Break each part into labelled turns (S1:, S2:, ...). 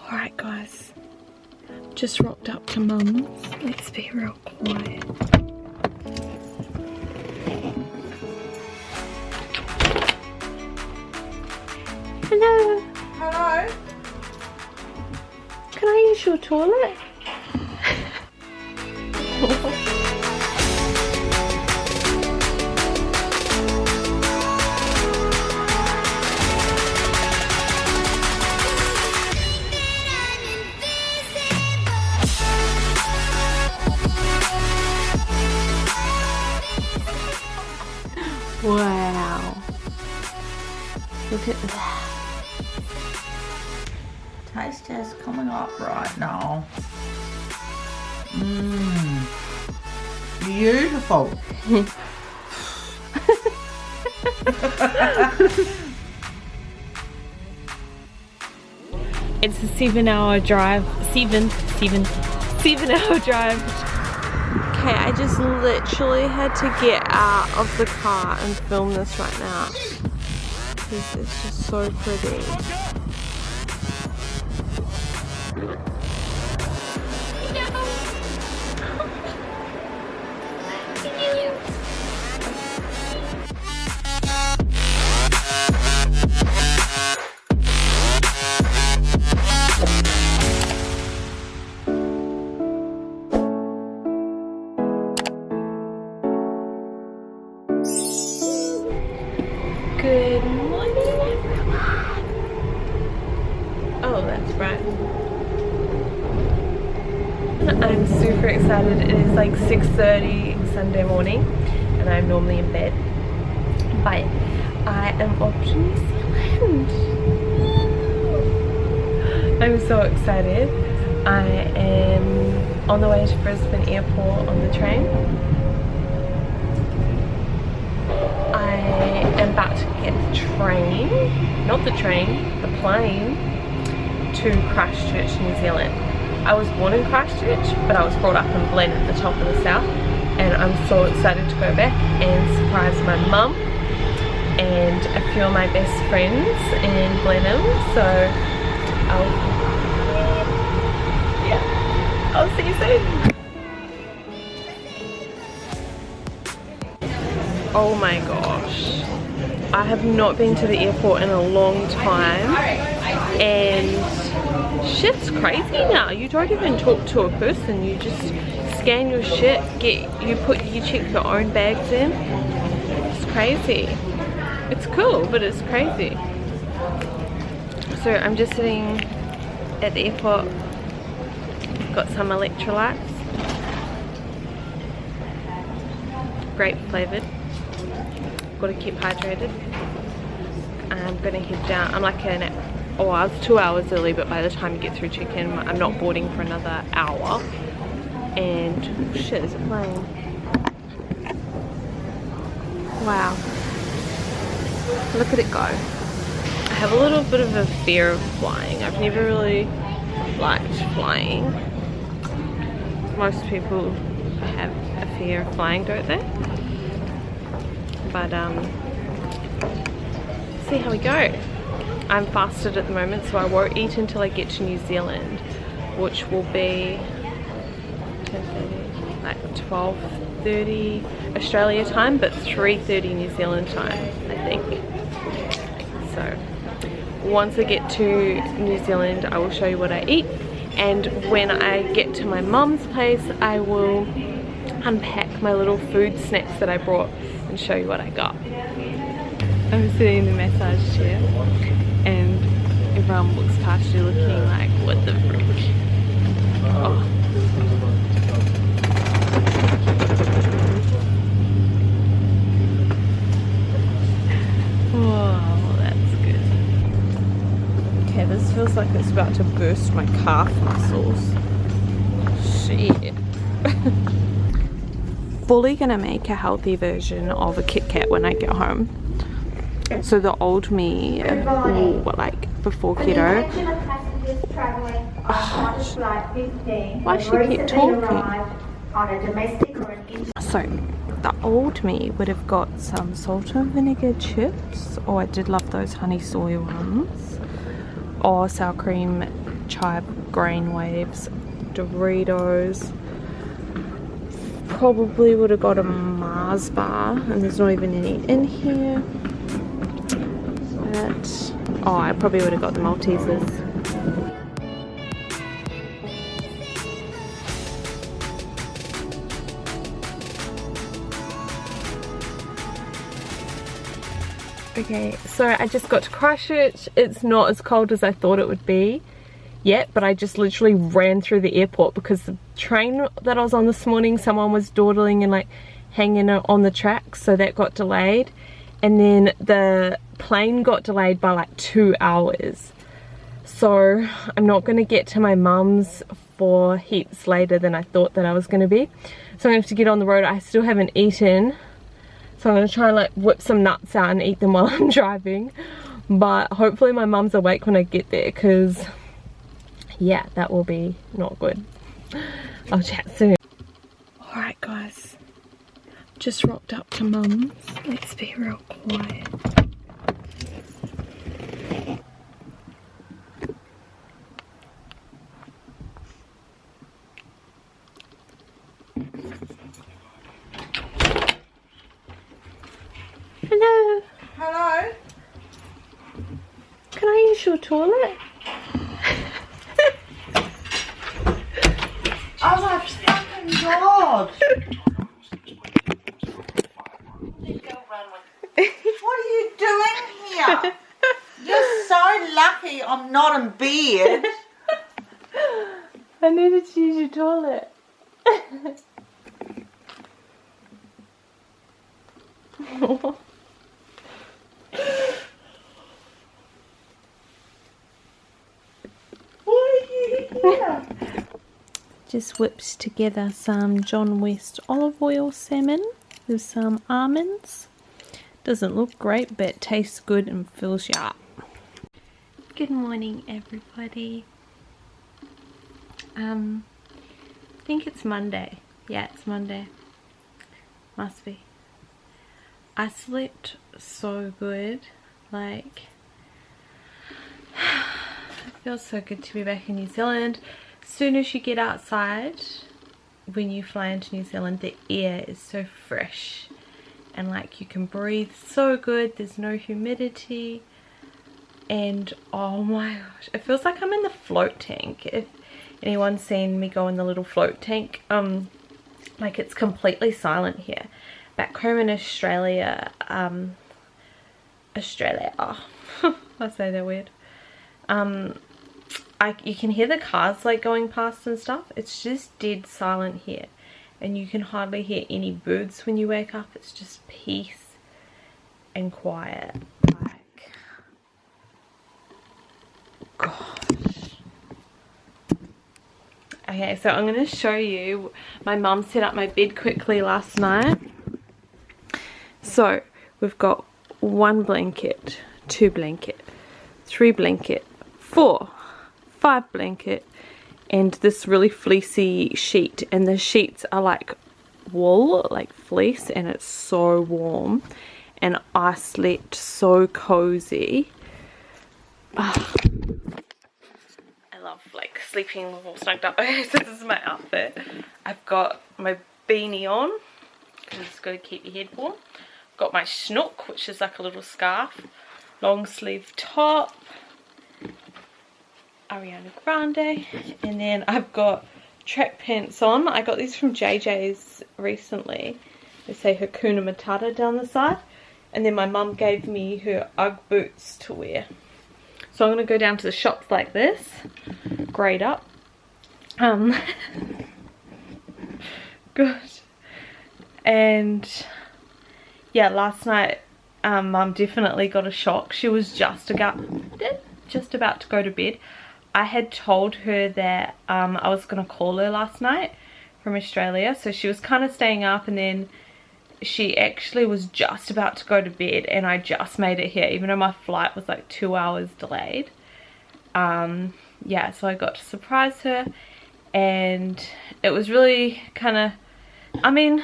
S1: Alright guys, just rocked up to Mum's. Let's be real quiet. Hello.
S2: Hello.
S1: Can I use your toilet? Wow. Look at that.
S2: Taste test coming up right now. Beautiful.
S1: It's a 7-hour drive. 7-hour drive. Okay, I just literally had to get out of the car and film this right now because it's just so pretty. Good morning, everyone. Oh, that's bright. I'm super excited. It is like 6:30 Sunday morning, and I'm normally in bed. But I am off to New Zealand. I'm so excited. I am on the way to Brisbane Airport on the train. I'm about to get the train, not the train, the plane to Christchurch, New Zealand. I was born in Christchurch, but I was brought up in Glen at the top of the south, and I'm so excited to go back and surprise my mum and a few of my best friends in Blenheim. So I'll see you soon. Oh my gosh, I have not been to the airport in a long time, and shit's crazy now. You don't even talk to a person, you just scan your shit, you check your own bags in. It's crazy. It's cool, but it's crazy. So I'm just sitting at the airport, got some electrolytes, grape flavoured. Got to keep hydrated. I'm gonna head down. I'm like I was 2 hours early, but by the time you get through check-in, I'm not boarding for another hour. And oh shit, is it playing? Wow, look at it go. I have a little bit of a fear of flying. I've never really liked flying. Most people have a fear of flying, don't they? But see how we go. I'm fasted at the moment, so I won't eat until I get to New Zealand, which will be like 12:30 Australia time, but 3:30 New Zealand time, I think. So once I get to New Zealand, I will show you what I eat, and when I get to my mum's place, I will unpack my little food snacks that I brought and show you what I got. I'm sitting in the massage chair and everyone walks past you looking like, what the frick? Oh. Oh, that's good. Okay, this feels like it's about to burst my calf muscles. Shit. Fully gonna make a healthy version of a Kit Kat when I get home. So the old me, like before keto. Why should she keep talking? So the old me would have got some salt and vinegar chips, or I did love those honey soy ones, or sour cream chive grain waves, Doritos. Probably would have got a Mars bar, and there's not even any in here. But oh, I probably would have got the Maltesers. Okay, so I just got to Christchurch. It's not as cold as I thought it would be yet, but I just literally ran through the airport because the train that I was on this morning, someone was dawdling and like hanging on the tracks, so that got delayed, and then the plane got delayed by like 2 hours. So I'm not going to get to my mum's for heaps later than I thought that I was going to be. So I'm going to have to get on the road. I still haven't eaten. So I'm going to try and like whip some nuts out and eat them while I'm driving. But hopefully my mum's awake when I get there, because yeah, that will be not good. I'll chat soon. Alright guys, just rocked up to mum's. Let's be real quiet. Hello.
S2: Hello?
S1: Can I use your toilet?
S2: Oh my fucking god! What are you doing here? You're so lucky I'm not in bed.
S1: I needed to use your toilet.
S2: Why are you here?
S1: Just whipped together some John West olive oil salmon with some almonds. Doesn't look great, but tastes good and fills you up. Good morning, everybody. I think it's Monday. Yeah, it's Monday. Must be. I slept so good. Like, it feels so good to be back in New Zealand. As soon as you get outside, when you fly into New Zealand, the air is so fresh and like you can breathe so good. There's no humidity, and oh my gosh, it feels like I'm in the float tank. If anyone's seen me go in the little float tank, like it's completely silent here. Back home in Australia, oh, I say that weird. You can hear the cars like going past and stuff. It's just dead silent here, and you can hardly hear any birds when you wake up. It's just peace and quiet. Like, gosh. Okay, so I'm going to show you. My mum set up my bed quickly last night. So we've got 1 blanket, 2 blanket, 3 blanket, 4, 5 blanket, and this really fleecy sheet, and the sheets are like wool, like fleece, and it's so warm, and I slept so cozy. I love like sleeping all snugged up. Okay, so this is my outfit. I've got my beanie on because it's got to keep your head warm. Got my snook, which is like a little scarf, long sleeve top, Ariana Grande, and then I've got track pants on. I got these from JJ's recently. They say Hakuna Matata down the side, and then my mum gave me her Ugg boots to wear. So I'm going to go down to the shops like this, grade up. Good. And yeah, last night Mum definitely got a shock. She was just about to go to bed. I had told her that I was going to call her last night from Australia, so she was kind of staying up, and then she actually was just about to go to bed, and I just made it here even though my flight was like 2 hours delayed. Yeah, so I got to surprise her, and it was really kind of, I mean,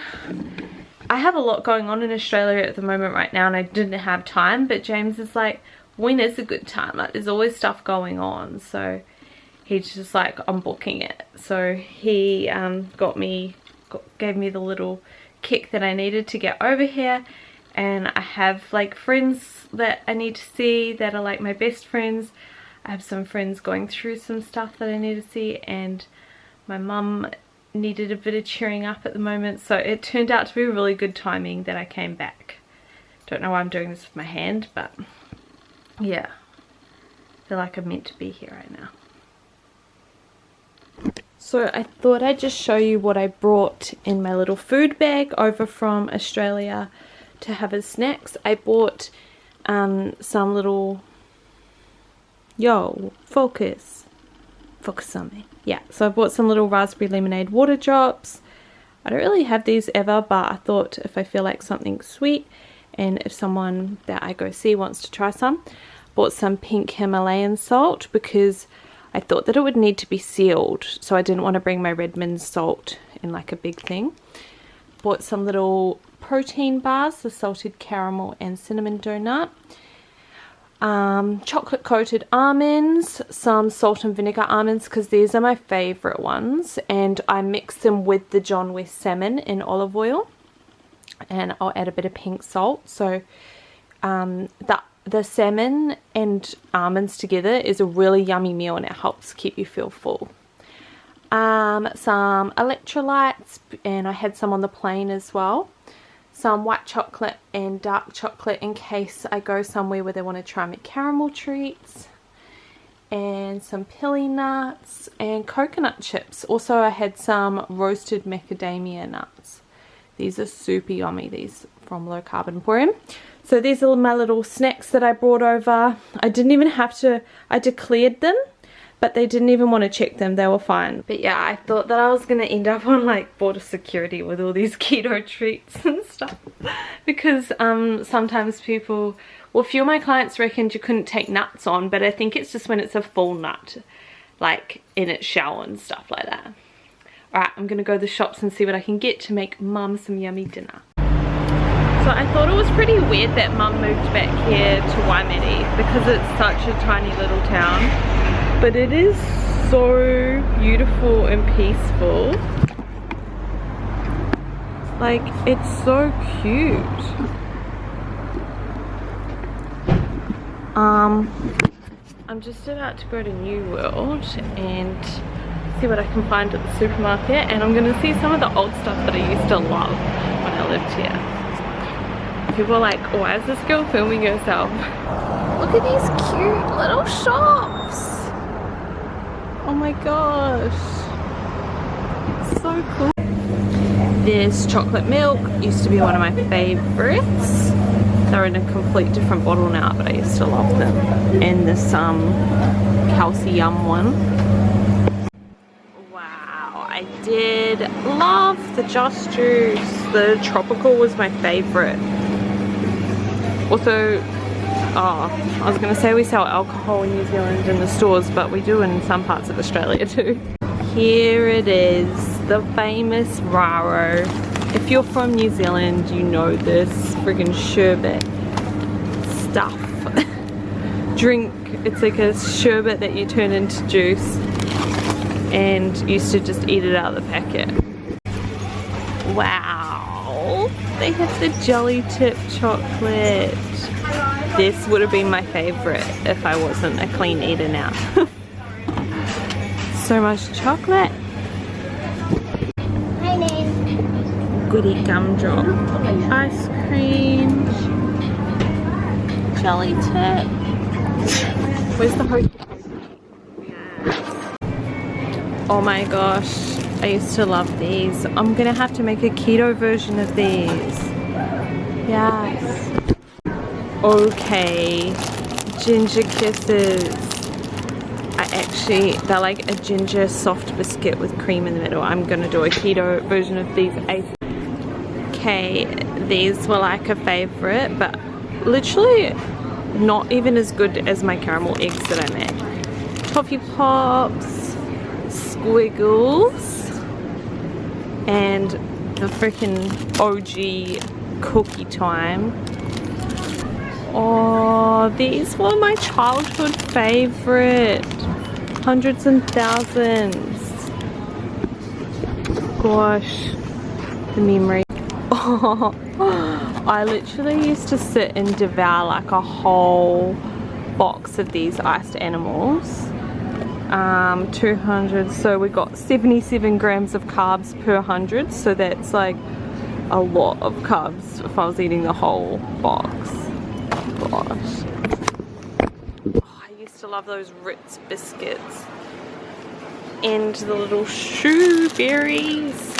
S1: I have a lot going on in Australia at the moment right now, and I didn't have time, but James is like, when is a good time? Like, there's always stuff going on. So he's just like, I'm booking it. So he gave me the little kick that I needed to get over here. And I have like friends that I need to see that are like my best friends. I have some friends going through some stuff that I need to see, and my mum needed a bit of cheering up at the moment, so it turned out to be really good timing that I came back. Don't know why I'm doing this with my hand, but yeah, I feel like I'm meant to be here right now. So I thought I'd just show you what I brought in my little food bag over from Australia to have as snacks. I bought some little, focus on me. Yeah, so I bought some little raspberry lemonade water drops. I don't really have these ever, but I thought if I feel like something sweet, and if someone that I go see wants to try some. Bought some pink Himalayan salt because I thought that it would need to be sealed, so I didn't want to bring my Redmond salt in like a big thing. Bought some little protein bars, the salted caramel and cinnamon donut. Chocolate coated almonds, some salt and vinegar almonds because these are my favorite ones, and I mix them with the John West salmon in olive oil, and I'll add a bit of pink salt. So the salmon and almonds together is a really yummy meal, and it helps keep you feel full. Some electrolytes, and I had some on the plane as well. Some white chocolate and dark chocolate in case I go somewhere where they want to try me caramel treats. And some pilly nuts and coconut chips. Also I had some roasted macadamia nuts. These are super yummy, these from Low Carb Emporium. So these are my little snacks that I brought over. I didn't even have to, I declared them, but they didn't even want to check them, they were fine. But yeah, I thought that I was going to end up on like border security with all these keto treats and stuff. Because sometimes people, well, a few of my clients reckoned you couldn't take nuts on, but I think it's just when it's a full nut, like in its shell and stuff like that. Alright, I'm going to go to the shops and see what I can get to make mum some yummy dinner. So I thought it was pretty weird that mum moved back here to Waimate because it's such a tiny little town. But it is so beautiful and peaceful. Like, it's so cute. I'm just about to go to New World and see what I can find at the supermarket, and I'm going to see some of the old stuff that I used to love when I lived here. People are like, why is this girl filming herself? Look at these cute little shops. Oh my gosh, so cool. This chocolate milk used to be one of my favorites. They're in a complete different bottle now, but I used to love them. And this calcium one. Wow, I did love the Just Juice. The tropical was my favorite. Also, I was going to say we sell alcohol in New Zealand in the stores, but we do in some parts of Australia too. Here it is, the famous Raro. If you're from New Zealand, you know this friggin' sherbet stuff. Drink, it's like a sherbet that you turn into juice, and used to just eat it out of the packet. Wow, they have the jelly tip chocolate. This would have been my favorite if I wasn't a clean eater now. So much chocolate. Goody gumdrop. Ice cream. Jelly tip. Where's the host? Oh my gosh, I used to love these. I'm gonna have to make a keto version of these. Yes. Okay, ginger kisses. They're like a ginger soft biscuit with cream in the middle. I'm gonna do a keto version of these. Okay, these were like a favorite, but literally not even as good as my caramel eggs that I made. Toffee Pops, Squiggles, and the freaking OG Cookie Time. Oh, these were my childhood favorite. Hundreds and thousands. Gosh, the memory. Oh, I literally used to sit and devour like a whole box of these iced animals. 200, so we got 77 grams of carbs per 100, so that's like a lot of carbs if I was eating the whole box. Gosh. Oh, I used to love those Ritz biscuits. And the little shoe berries.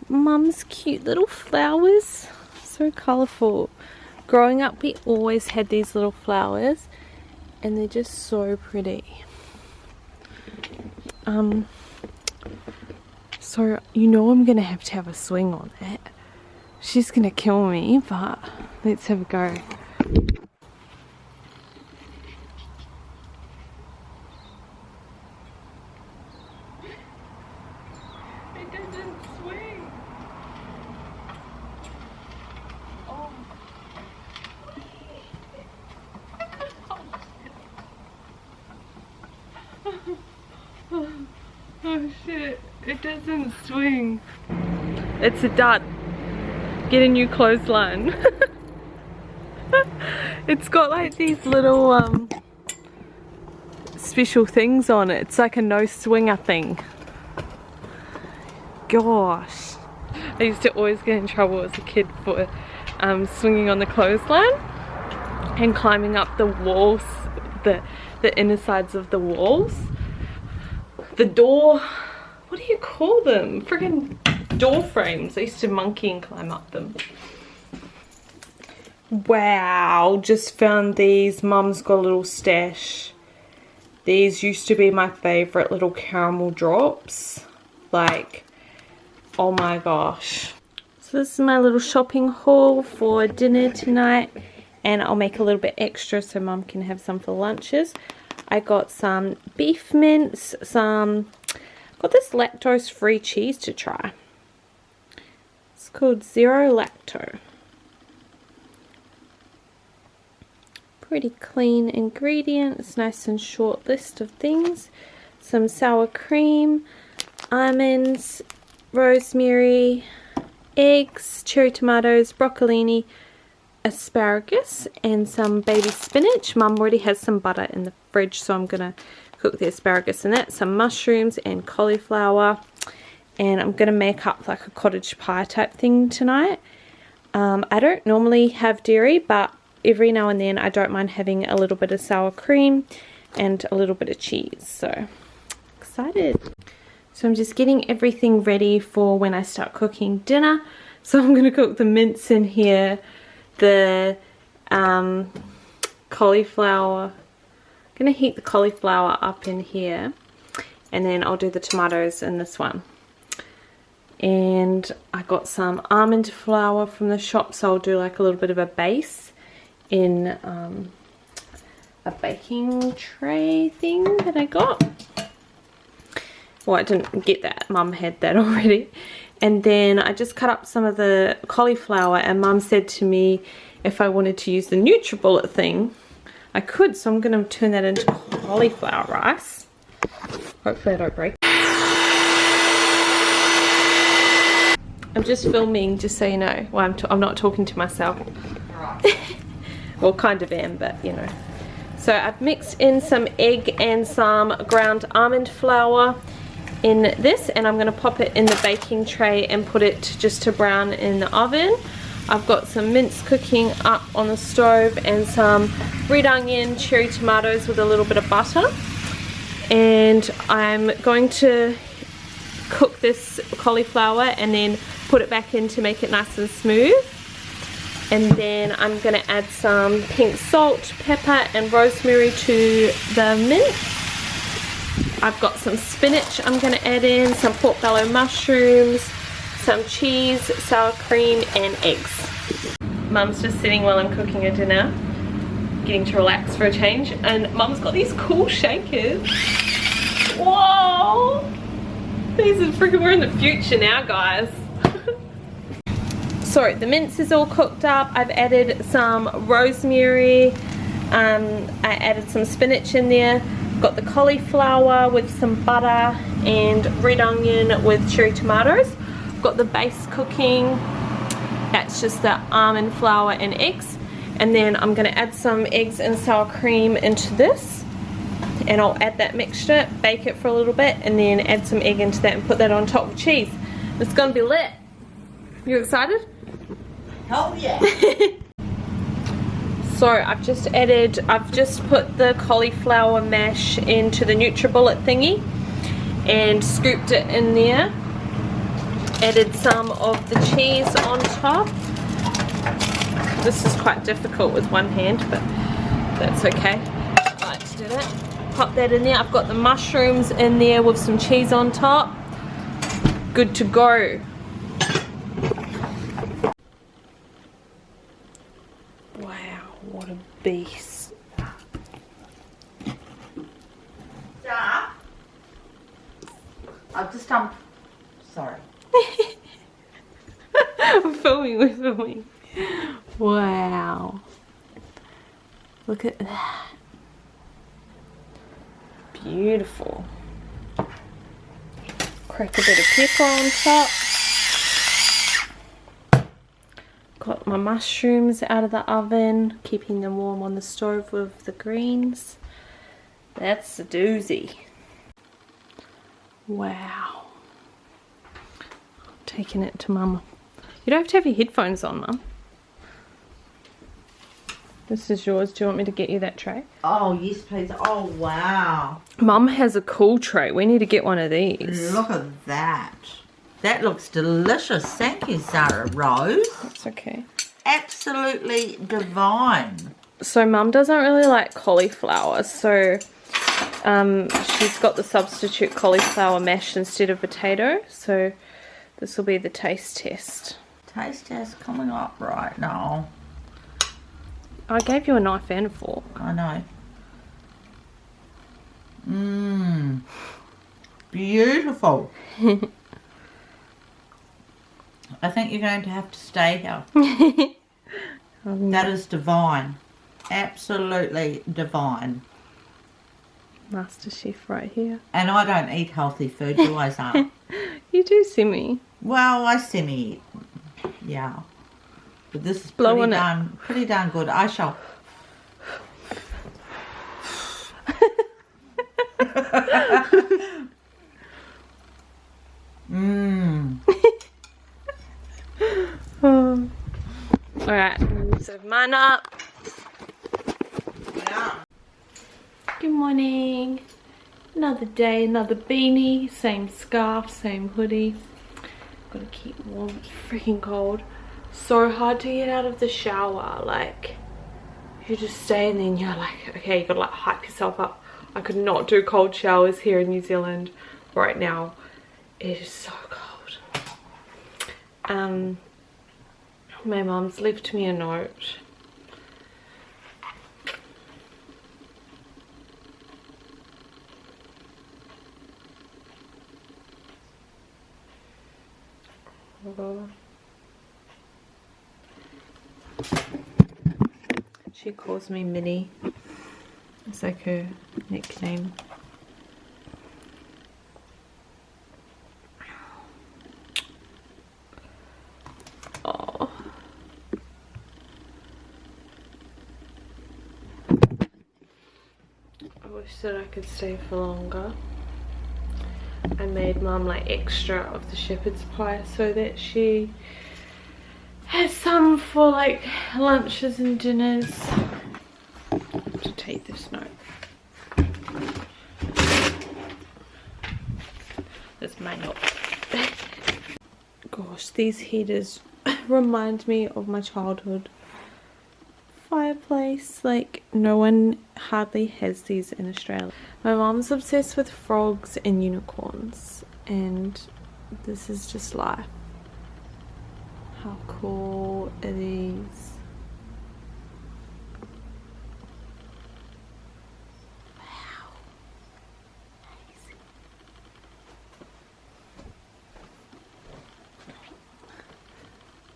S1: Mum's cute little flowers. So colourful. Growing up we always had these little flowers. And they're just so pretty. So you know I'm gonna have a swing on that. She's gonna kill me, but let's have a go. It doesn't swing. Oh. Oh shit, it doesn't swing. It's a dud. Get a new clothesline. It's got like these little special things on it. It's like a no swinger thing. Gosh. I used to always get in trouble as a kid for swinging on the clothesline and climbing up the walls, the inner sides of the walls. The door, what do you call them? Friggin' door frames. I used to monkey and climb up them. Wow, just found these. Mum's got a little stash. These used to be my favourite little caramel drops. Like, oh my gosh. So this is my little shopping haul for dinner tonight. And I'll make a little bit extra so Mum can have some for lunches. I got some beef mince, got this lactose free cheese to try. It's called Zero Lacto. Pretty clean ingredients, nice and short list of things. Some sour cream, almonds, rosemary, eggs, cherry tomatoes, broccolini, asparagus, and some baby spinach. Mum already has some butter in the fridge, so I'm gonna cook the asparagus in that. Some mushrooms and cauliflower, and I'm gonna make up like a cottage pie type thing tonight. I don't normally have dairy, but every now and then I don't mind having a little bit of sour cream and a little bit of cheese. So excited. So I'm just getting everything ready for when I start cooking dinner. So I'm gonna cook the mince in here, the cauliflower. I'm gonna heat the cauliflower up in here, and then I'll do the tomatoes in this one. And I got some almond flour from the shop, so I'll do like a little bit of a base in a baking tray thing that I got. Well, I didn't get that, Mum had that already. And then I just cut up some of the cauliflower, and Mum said to me if I wanted to use the NutriBullet thing, I could, so I'm going to turn that into cauliflower rice. Hopefully I don't break. I'm just filming, just so you know. Well, I'm not talking to myself. Well, kind of am, but you know. So I've mixed in some egg and some ground almond flour in this, and I'm going to pop it in the baking tray and put it just to brown in the oven. I've got some mince cooking up on the stove and some red onion, cherry tomatoes with a little bit of butter. And I'm going to cook this cauliflower and then put it back in to make it nice and smooth. And then I'm going to add some pink salt, pepper and rosemary to the mince. I've got some spinach I'm going to add in, some portobello mushrooms, some cheese, sour cream and eggs. Mum's just sitting while I'm cooking her dinner, getting to relax for a change, and Mum's got these cool shakers. Whoa! These are freaking, we're in the future now, guys. So the mince is all cooked up. I've added some rosemary, I added some spinach in there. Got the cauliflower with some butter and red onion with cherry tomatoes. Got the base cooking. That's just the almond flour and eggs. And then I'm going to add some eggs and sour cream into this. And I'll add that mixture, bake it for a little bit, and then add some egg into that and put that on top of cheese. It's going to be lit. You excited?
S2: Hell yeah.
S1: So I've just put the cauliflower mash into the NutriBullet thingy and scooped it in there. Added some of the cheese on top. This is quite difficult with one hand, but that's okay. I just did it. Pop that in there. I've got the mushrooms in there with some cheese on top. Good to go. What a beast.
S2: Yeah. I've just sorry.
S1: We're filming. Wow. Look at that. Beautiful. Crack a bit of pepper on top. Got my mushrooms out of the oven, keeping them warm on the stove with the greens. That's a doozy. Wow. Taking it to Mum. You don't have to have your headphones on, Mum. This is yours. Do you want me to get you that tray?
S2: Oh, yes, please. Oh, wow.
S1: Mum has a cool tray. We need to get one of these.
S2: Look at that. That looks delicious. Thank you, Sarah Rose.
S1: That's okay.
S2: Absolutely divine.
S1: So Mum doesn't really like cauliflower, so she's got the substitute cauliflower mash instead of potato. So this will be the taste test.
S2: Taste test coming up right now.
S1: I gave you a knife and a fork.
S2: I know. Mmm. Beautiful. I think you're going to have to stay here. That is divine. Absolutely divine.
S1: Master Chef right here.
S2: And I don't eat healthy food, do I, Zara?
S1: You do semi.
S2: Well, I semi-eat. Yeah. But this is
S1: Blowing
S2: pretty darn good. I shall. Mmm.
S1: Alright, serve mine up.
S2: Yeah.
S1: Good morning. Another day, another beanie, same scarf, same hoodie. Gotta keep warm, it's freaking cold. So hard to get out of the shower, like you just stay and then you're like, okay, you gotta like hype yourself up. I could not do cold showers here in New Zealand right now. It is so cold. My mum's left me a note. She calls me Minnie. It's like her nickname. Oh. I wish that I could stay for longer. I made Mum like extra of the shepherd's pie so that she has some for like lunches and dinners. I have to take this note. This may not. Gosh, these heaters remind me of my childhood fireplace. Like, no one hardly has these in Australia. My mom's obsessed with frogs and unicorns, and this is just life. How cool are these? Wow. Amazing.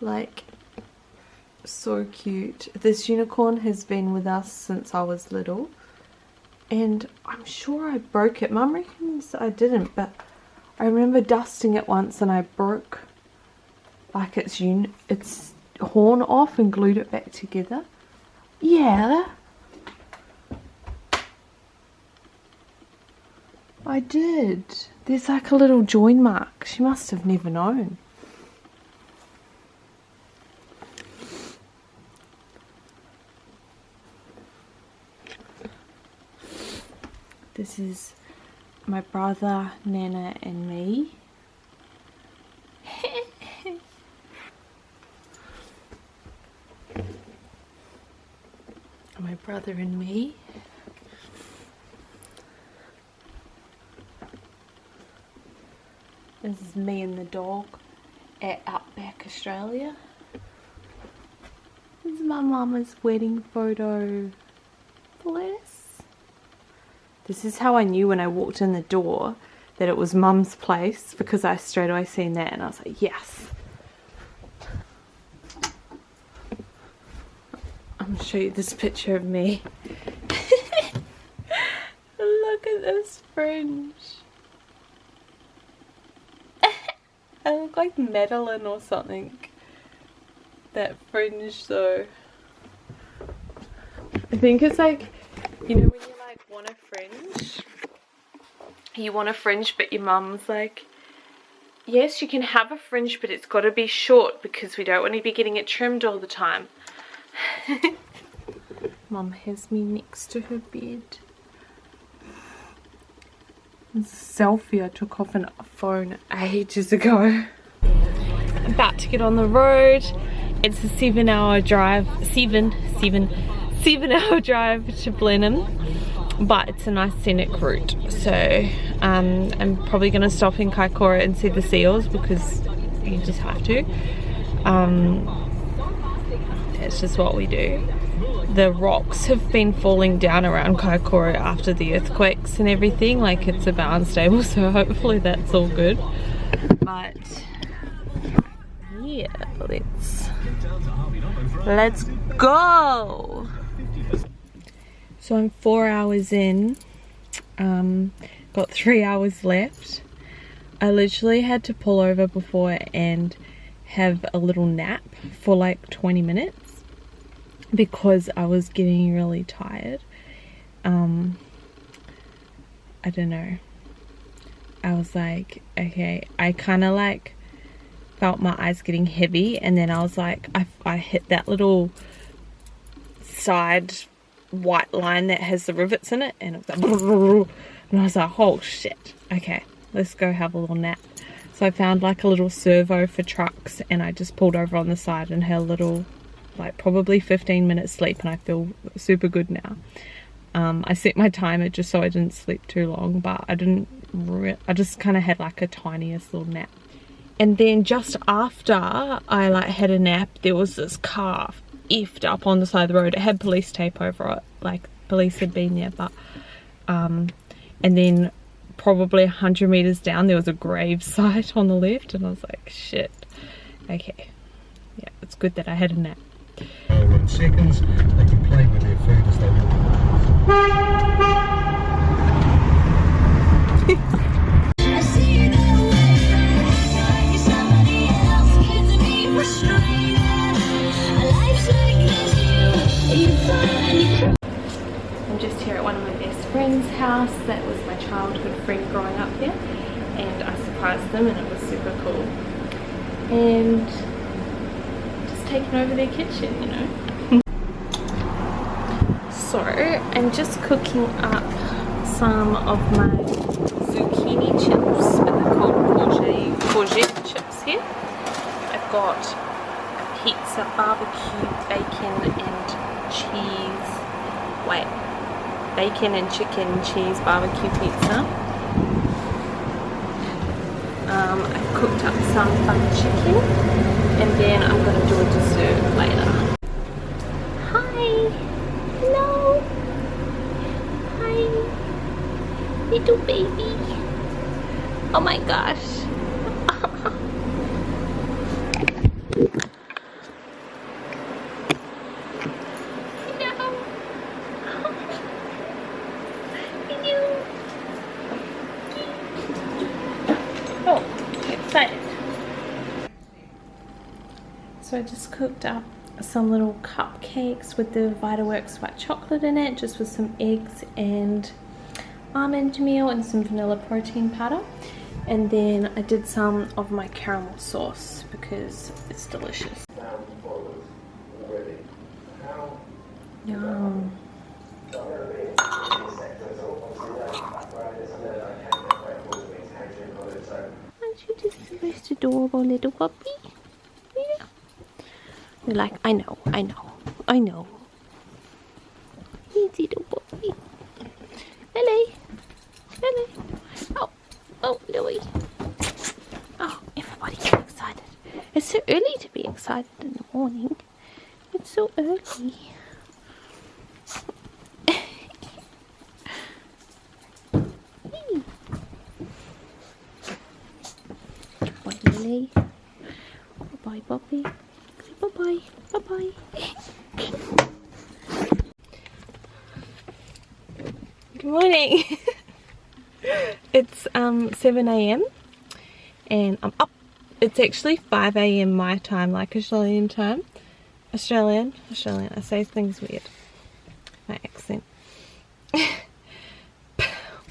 S1: Like, so cute. This unicorn has been with us since I was little. And I'm sure I broke it. Mum reckons I didn't, but I remember dusting it once and I broke like its horn off and glued it back together. Yeah. I did. There's like a little join mark. She must have never known. This is my brother, Nana, and me. My brother and me. This is me and the dog at Outback, Australia. This is my mama's wedding photo. Bless. This is how I knew when I walked in the door that it was Mum's place, because I straight away seen that and I was like, yes. I'm going to show you this picture of me. Look at this fringe. I look like Madeline or something. That fringe though. I think it's like, you know when you like want a fringe? You want a fringe but your mum's like, yes you can have a fringe but it's got to be short because we don't want to be getting it trimmed all the time. Mum has me next to her bed. It's a selfie I took off an phone ages ago. About to get on the road. It's a 7-hour drive. 7-hour drive to Blenheim, but it's a nice scenic route. So I'm probably going to stop in Kaikoura and see the seals because you just have to. It's just what we do. The rocks have been falling down around Kaikoura after the earthquakes and everything, like it's a bit unstable, so hopefully that's all good. But yeah, let's go. So I'm 4 hours in, got 3 hours left. I literally had to pull over before and have a little nap for like 20 minutes because I was getting really tired. I don't know. I was like, okay, I kind of like felt my eyes getting heavy, and then I was like, I hit that little side white line that has the rivets in it, and it was like, and I was like, oh shit, okay, let's go have a little nap. So I found like a little servo for trucks, and I just pulled over on the side and had a little, like probably 15-minute sleep, and I feel super good now. I set my timer just so I didn't sleep too long, but I just kind of had like a tiniest little nap. And then just after I like had a nap, there was this car effed up on the side of the road. It had police tape over it, like police had been there, but and then probably 100 meters down there was a grave site on the left, and I was like, shit, okay, yeah, it's good that I had a nap.
S3: In seconds, they can play with their food as they want.
S1: I'm just here at one of my best friend's house. That was my childhood friend growing up here, and I surprised them and it was super cool. And just taking over their kitchen, you know. So I'm just cooking up some of my zucchini chips, but they're called courgette chips here. I've got a pizza, barbecue, bacon and cheese, bacon and chicken cheese barbecue pizza. I've cooked up some butter chicken, and then I'm going to do a dessert later. Hi! Hello! Hi! Little baby! Oh my gosh! I just cooked up some little cupcakes with the Vitawerx white chocolate in it, just with some eggs and almond meal and some vanilla protein powder. And then I did some of my caramel sauce because it's delicious. Yum. Aren't you just the most adorable little puppy? Yeah. You're like, I know. He's little puppy. Hello. Oh, Louie. Oh, everybody's so excited. It's so early to be excited in the morning. It's so early. Bye, Lily. Bye, Bobby. Bye-bye. Bye-bye. Good morning. It's 7 AM and I'm up. It's actually 5 AM my time, like Australian time. Australian. I say things weird. My accent.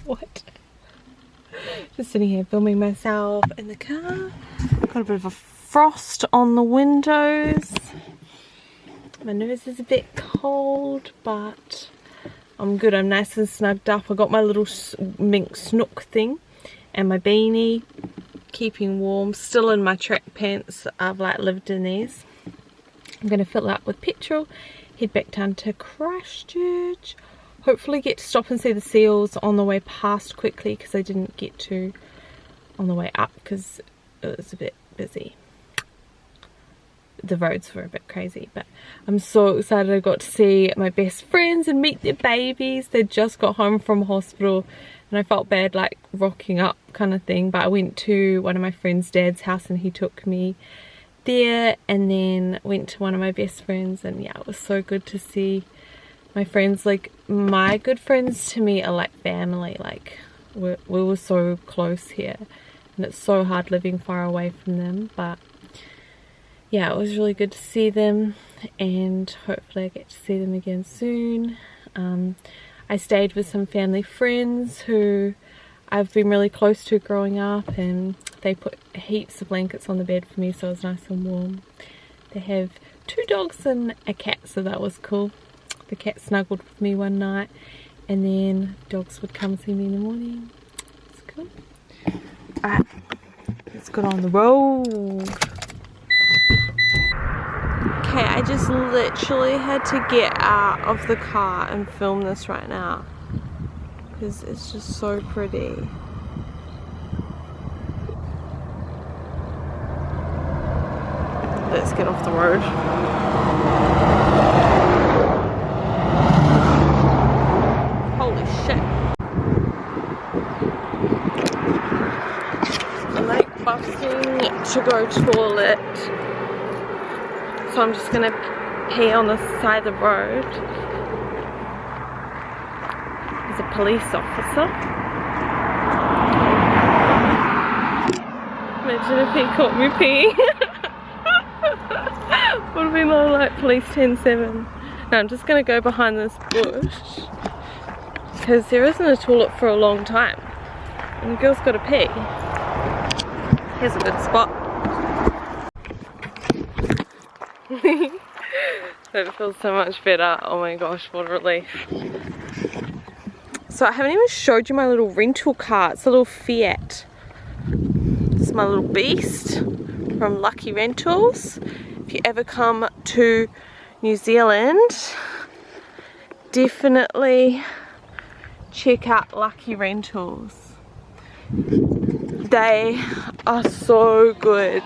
S1: What? Just sitting here filming myself in the car. Got a bit of a frost on the windows. My nose is a bit cold, but I'm good. I'm nice and snugged up. I got my little mink snook thing and my beanie, keeping warm. Still in my track pants. I've like lived in these. I'm going to fill it up with petrol, head back down to Christchurch. Hopefully get to stop and see the seals on the way past quickly, because I didn't get to on the way up because it was a bit busy. The roads were a bit crazy, but I'm so excited. I got to see my best friends and meet their babies. They just got home from hospital and I felt bad like rocking up kind of thing, but I went to one of my friend's dad's house and he took me there, and then went to one of my best friends, and yeah, it was so good to see my friends. Like, my good friends to me are like family. Like we were so close here, and it's so hard living far away from them, but yeah, it was really good to see them, and hopefully I get to see them again soon. I stayed with some family friends who I've been really close to growing up, and they put heaps of blankets on the bed for me, so it was nice and warm. They have 2 dogs and a cat, so that was cool. The cat snuggled with me one night, and then dogs would come see me in the morning. It's cool. Alright, let's get on the road. Okay, I just literally had to get out of the car and film this right now because it's just so pretty. Let's get off the road. Holy shit. I'm like busting to go toilet. So I'm just gonna pee on the side of the road. There's a police officer. Imagine if he caught me peeing. Would have been like police 10-7. Now I'm just gonna go behind this bush because there isn't a toilet for a long time. And the girl's gotta pee. Here's a good spot. That feels so much better. Oh my gosh, what a relief. So I haven't even showed you my little rental car. It's a little Fiat. It's my little beast from Lucky Rentals. If you ever come to New Zealand, definitely check out Lucky Rentals. They are so good.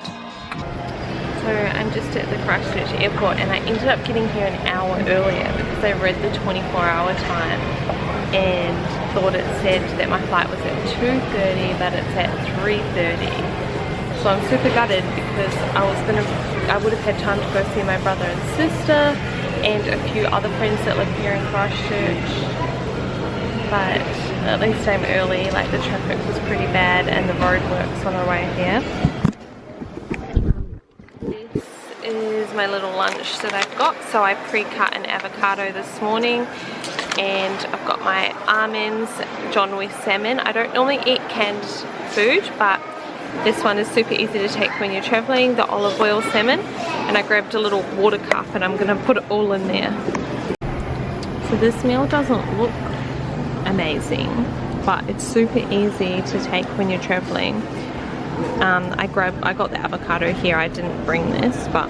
S1: So I'm just at the Christchurch airport, and I ended up getting here an hour earlier because I read the 24-hour time and thought it said that my flight was at 2:30, but it's at 3:30. So I'm super gutted because I would have had time to go see my brother and sister and a few other friends that live here in Christchurch. But at least I'm early. Like, the traffic was pretty bad and the road works on our way here. This is is my little lunch that I've got. So I pre-cut an avocado this morning, and I've got my almonds, John West salmon. I don't normally eat canned food, but this one is super easy to take when you're traveling, the olive oil salmon, and I grabbed a little water cup and I'm gonna put it all in there. So this meal doesn't look amazing, but it's super easy to take when you're traveling. I got the avocado here, I didn't bring this, but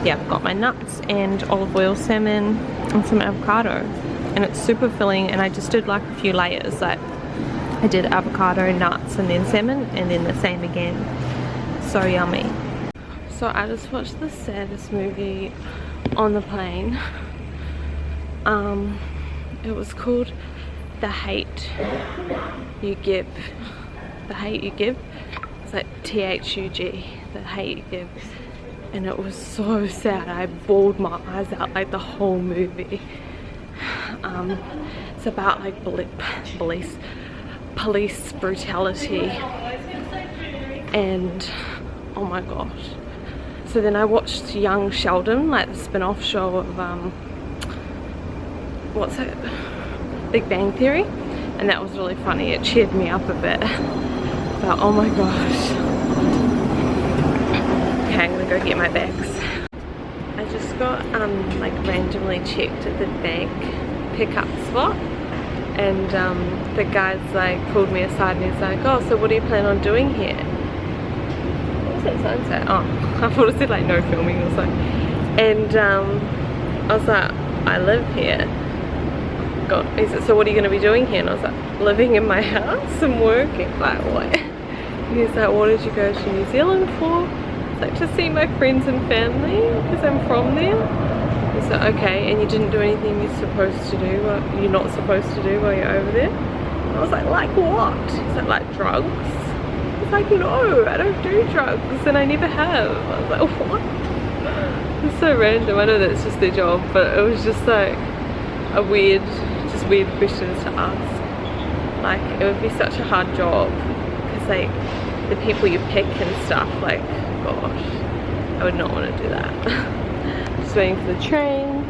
S1: yeah, I've got my nuts and olive oil salmon and some avocado, and it's super filling, and I just did like a few layers. Like I did avocado, nuts, and then salmon, and then the same again. So yummy. So I just watched the saddest movie on the plane. It was called The Hate You Give. The Hate You Give. It's like T-H-U-G. The Hate You Give. And it was so sad. I bawled my eyes out like the whole movie. It's about like police brutality, and oh my gosh. So then I watched Young Sheldon, like the spin-off show of what's it, Big Bang Theory, and that was really funny. It cheered me up a bit, but oh my gosh. Okay, I'm gonna go get my bags. I just got like randomly checked at the bank pickup spot, and the guy's like pulled me aside and he's like, oh, so what do you plan on doing here? What was that sign say? Oh, I thought it said like no filming or something. And I was like, I live here. He said, so what are you going to be doing here? And I was like, living in my house and working. Like what? And he's like, what did you go to New Zealand for? It's like to see my friends and family because I'm from there. He's like, okay, and you didn't do anything you're supposed to do, what you're not supposed to do while you're over there? And I was like what? He's like drugs? He's like, no, I don't do drugs, and I never have. I was like, what? It's so random. I know that's just their job, but it was just like a weird questions to ask. Like, it would be such a hard job because like the people you pick and stuff, like gosh, I would not want to do that. Just waiting for the train.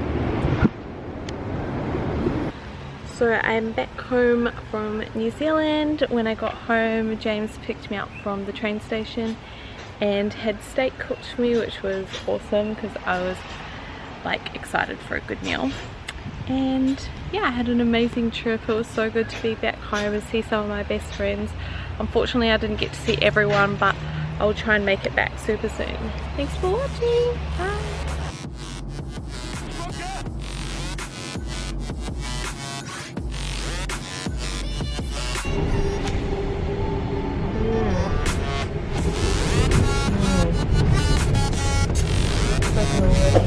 S1: So I'm back home from New Zealand. When I got home, James picked me up from the train station and had steak cooked for me, which was awesome because I was like excited for a good meal. And yeah, I had an amazing trip. It was so good to be back home and see some of my best friends. Unfortunately, I didn't get to see everyone, but I will try and make it back super soon. Thanks for watching. Bye.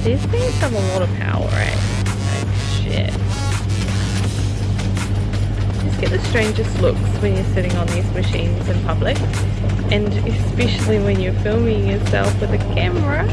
S1: These things have a lot of power, right? Shit. Just get the strangest looks when you're sitting on these machines in public, and especially when you're filming yourself with a camera.